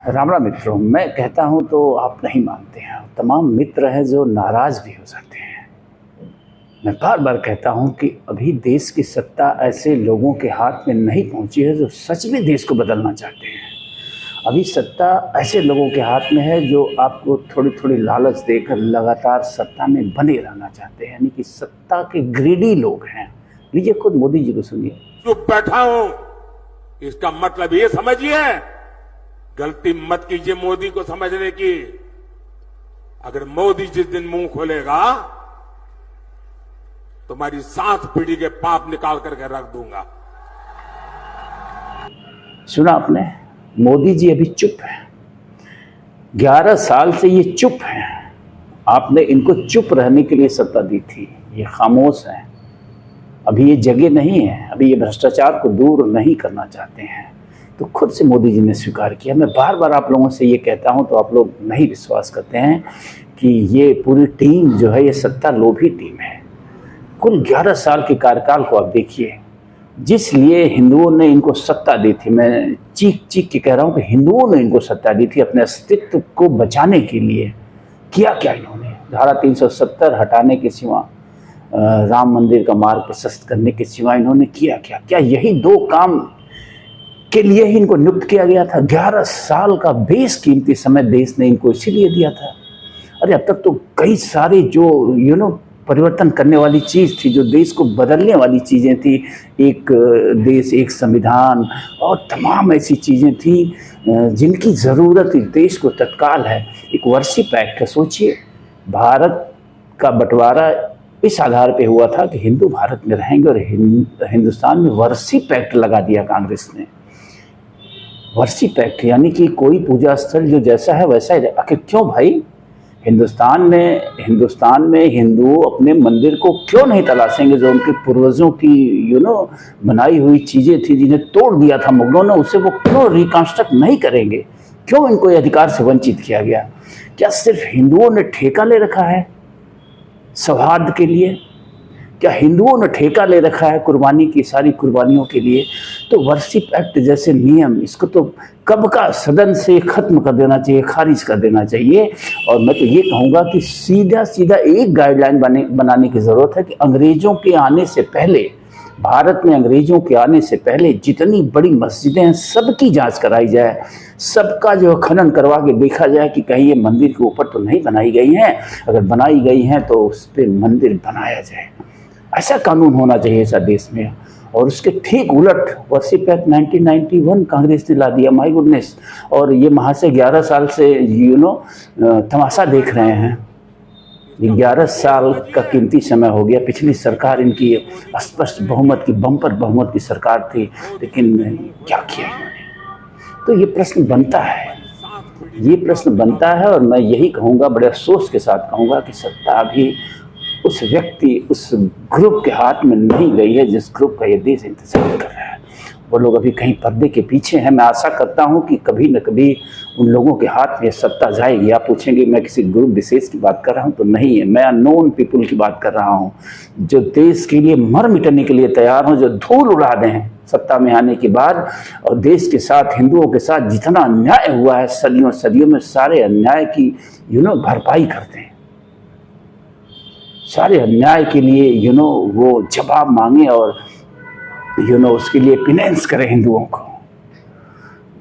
राम राम मित्रों, मैं कहता हूं तो आप नहीं मानते हैं। तमाम मित्र हैं जो नाराज भी हो जाते हैं। मैं बार बार कहता हूं कि अभी देश की सत्ता ऐसे लोगों के हाथ में नहीं पहुंची है जो सच में देश को बदलना चाहते हैं। अभी सत्ता ऐसे लोगों के हाथ में है जो आपको थोड़ी थोड़ी लालच देकर लगातार सत्ता में बने रहना चाहते हैं, यानी कि सत्ता के ग्रीडी लोग हैं। लीजिए खुद मोदी जी को सुनिए। चुप बैठा हूं, इसका मतलब ये समझिए, गलती मत कीजिए मोदी को समझने की। अगर मोदी जिस दिन मुंह खोलेगा तुम्हारी 7 पीढ़ी के पाप निकाल करके रख दूंगा। सुना आपने? मोदी जी अभी चुप है। 11 साल से ये चुप है। आपने इनको चुप रहने के लिए सत्ता दी थी। ये खामोश है। अभी ये जगह नहीं है। अभी ये भ्रष्टाचार को दूर नहीं करना चाहते हैं। तो खुद से मोदी जी ने स्वीकार किया। मैं बार बार आप लोगों से ये कहता हूं तो आप लोग नहीं विश्वास करते हैं कि ये पूरी टीम जो है ये सत्ता लोभी टीम है। कुल 11 साल के कार्यकाल को आप देखिए। जिस लिए हिंदुओं ने इनको सत्ता दी थी, मैं चीख चीख के कह रहा हूं कि हिंदुओं ने इनको सत्ता दी थी अपने अस्तित्व को बचाने के लिए। किया क्या इन्होंने? धारा 370 हटाने के सिवा, राम मंदिर का मार्ग प्रशस्त करने के सिवा इन्होंने किया क्या? क्या यही 2 काम के लिए ही इनको नियुक्त किया गया था? 11 साल का बेशकीमती समय देश ने इनको इसीलिए दिया था। अरे अब तक तो कई सारे जो परिवर्तन करने वाली चीज़ थी, जो देश को बदलने वाली चीज़ें थी, एक देश एक संविधान और तमाम ऐसी चीज़ें थी जिनकी ज़रूरत इस देश को तत्काल है। एक वर्शिप एक्ट है। सोचिए, भारत का बंटवारा इस आधार पे हुआ था कि हिंदू भारत में रहेंगे और हिंदुस्तान में वर्शिप एक्ट लगा दिया कांग्रेस ने। वर्शिप एक्ट यानी कि कोई पूजा स्थल जो जैसा है वैसा ही। आखिर क्यों भाई? हिंदुस्तान में हिंदू अपने मंदिर को क्यों नहीं तलाशेंगे? जो उनके पूर्वजों की बनाई हुई चीज़ें थी, जिन्हें तोड़ दिया था मुगलों ने, उसे वो क्यों रिकंस्ट्रक्ट नहीं करेंगे? क्यों इनको ये अधिकार से वंचित किया गया? क्या सिर्फ हिंदुओं ने ठेका ले रखा है सौहार्द के लिए? क्या हिंदुओं ने ठेका ले रखा है कुर्बानी की सारी कुर्बानियों के लिए? तो वर्शिप एक्ट जैसे नियम, इसको तो कब का सदन से खत्म कर देना चाहिए, खारिज कर देना चाहिए। और मैं तो ये कहूँगा कि सीधा सीधा एक गाइडलाइन बनाने की ज़रूरत है कि अंग्रेज़ों के आने से पहले, भारत में अंग्रेज़ों के आने से पहले जितनी बड़ी मस्जिदें हैं सबकी जांच कराई जाए। सबका जो खनन करवा के देखा जाए कि कहीं ये मंदिर के ऊपर तो नहीं बनाई गई हैं। अगर बनाई गई हैं तो उस पर मंदिर बनाया जाए। ऐसा कानून होना चाहिए ऐसा देश में। और उसके ठीक उलट वर्शिप एक्ट 1991 कांग्रेस ने ला दिया। My goodness. और ये महाशय 11 साल से तमाशा देख रहे हैं। 11 साल का कीमती समय हो गया। पिछली सरकार इनकी स्पष्ट बहुमत की, बम्पर बहुमत की सरकार थी, लेकिन क्या किया इन्होंने? तो ये प्रश्न बनता है। और मैं यही कहूँगा, बड़े अफसोस के साथ कहूँगा कि सत्ता अभी उस व्यक्ति, उस ग्रुप के हाथ में नहीं गई है जिस ग्रुप का ये देश इंतजार कर रहा है। वो लोग अभी कहीं पर्दे के पीछे हैं। मैं आशा करता हूं कि कभी न कभी उन लोगों के हाथ में सत्ता जाएगी। आप पूछेंगे मैं किसी ग्रुप विशेष की बात कर रहा हूं? तो नहीं है। मैं अननोन पीपुल की बात कर रहा हूं, जो देश के लिए मर मिटने के लिए तैयार हों, जो धूल उड़ा दें सत्ता में आने के बाद। और देश के साथ, हिंदुओं के साथ जितना अन्याय हुआ है सदियों सदियों में, सारे अन्याय की भरपाई करते हैं। सारे अन्याय के लिए वो जवाब मांगे और उसके लिए पिनेंस करें हिंदुओं को।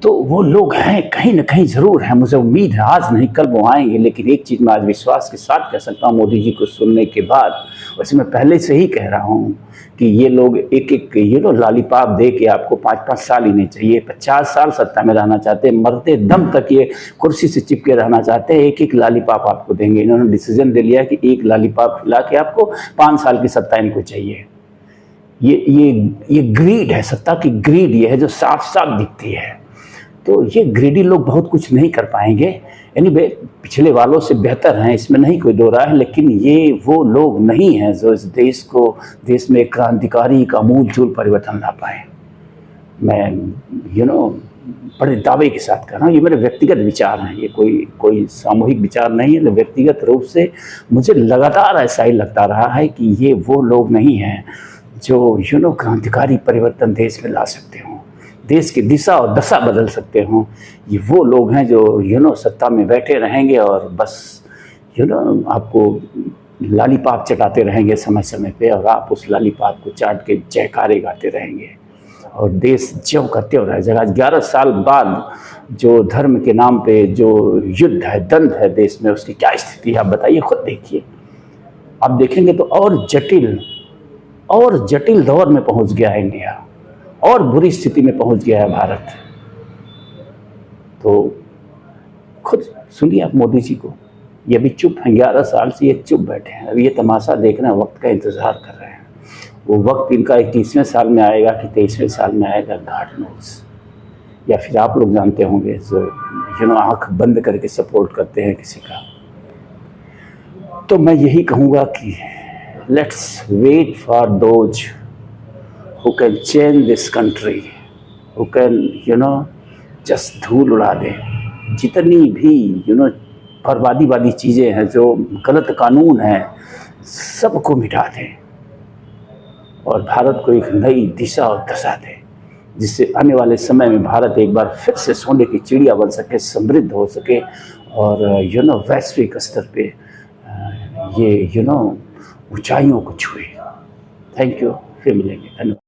तो वो लोग हैं, कहीं ना कहीं ज़रूर हैं। मुझे उम्मीद है आज नहीं कल वो आएंगे। लेकिन एक चीज़ मैं आज विश्वास के साथ कह सकता हूँ मोदी जी को सुनने के बाद, वैसे मैं पहले से ही कह रहा हूँ कि ये लोग एक एक लॉलीपॉप दे के आपको 5-5 साल ही नहीं चाहिए, 50 साल सत्ता में रहना चाहते हैं। मरते दम तक ये कुर्सी से चिपके रहना चाहते हैं। एक एक लॉलीपॉप आपको देंगे। इन्होंने डिसीजन दे लिया कि एक लॉलीपॉप खिला के आपको 5 साल की सत्ता इनको चाहिए। ये ग्रीड है, सत्ता की ग्रीड ये है जो साफ साफ दिखती है। तो ये ग्रीडी लोग बहुत कुछ नहीं कर पाएंगे। एनीवे, पिछले वालों से बेहतर हैं, इसमें नहीं कोई दो राय है। लेकिन ये वो लोग नहीं हैं जो इस देश में एक क्रांतिकारी, एक अमूलचूल परिवर्तन ला पाए। मैं बड़े दावे के साथ कह रहा हूँ। ये मेरे व्यक्तिगत विचार हैं, ये कोई सामूहिक विचार नहीं है। व्यक्तिगत रूप से मुझे लगातार ऐसा ही लगता रहा है कि ये वो लोग नहीं हैं जो क्रांतिकारी परिवर्तन देश में ला सकते हों। देश की दिशा और दशा बदल सकते हों, ये वो लोग हैं जो सत्ता में बैठे रहेंगे और बस आपको लालीपाप चटाते रहेंगे समय समय पे, और आप उस लालीपाप को चाट के जयकारे गाते रहेंगे और देश ज्यों का त्यों रह जाएगा। 11 साल बाद जो धर्म के नाम पे जो युद्ध है, द्वंद्व है देश में, उसकी क्या स्थिति है आप बताइए, खुद देखिए। आप देखेंगे तो और जटिल दौर में पहुंच गया है इंडिया, और बुरी स्थिति में पहुंच गया है भारत। तो खुद सुनिए आप मोदी जी को, ये अभी चुप हैं, 11 साल से ये चुप बैठे हैं। अब ये तमाशा देखना, वक्त का इंतजार कर रहे हैं। वो वक्त इनका 21वें साल में आएगा कि 23वें साल में आएगा, गॉड नोस। या फिर आप लोग जानते होंगे जो आंख बंद करके सपोर्ट करते हैं किसी का। तो मैं यही कहूँगा कि let's wait for those who can change this country, who can just धूल उड़ा दे जितनी भी बर्बादी चीज़ें हैं, जो गलत कानून हैं, सबको मिटा दें और भारत को एक नई दिशा और दशा दें, जिससे आने वाले समय में भारत एक बार फिर से सोने की चिड़िया बन सके, समृद्ध हो सके और वैश्विक स्तर पे ये ऊंचाइयों को छुए। थैंक यू, फिर मिलेंगे, धन्यवाद।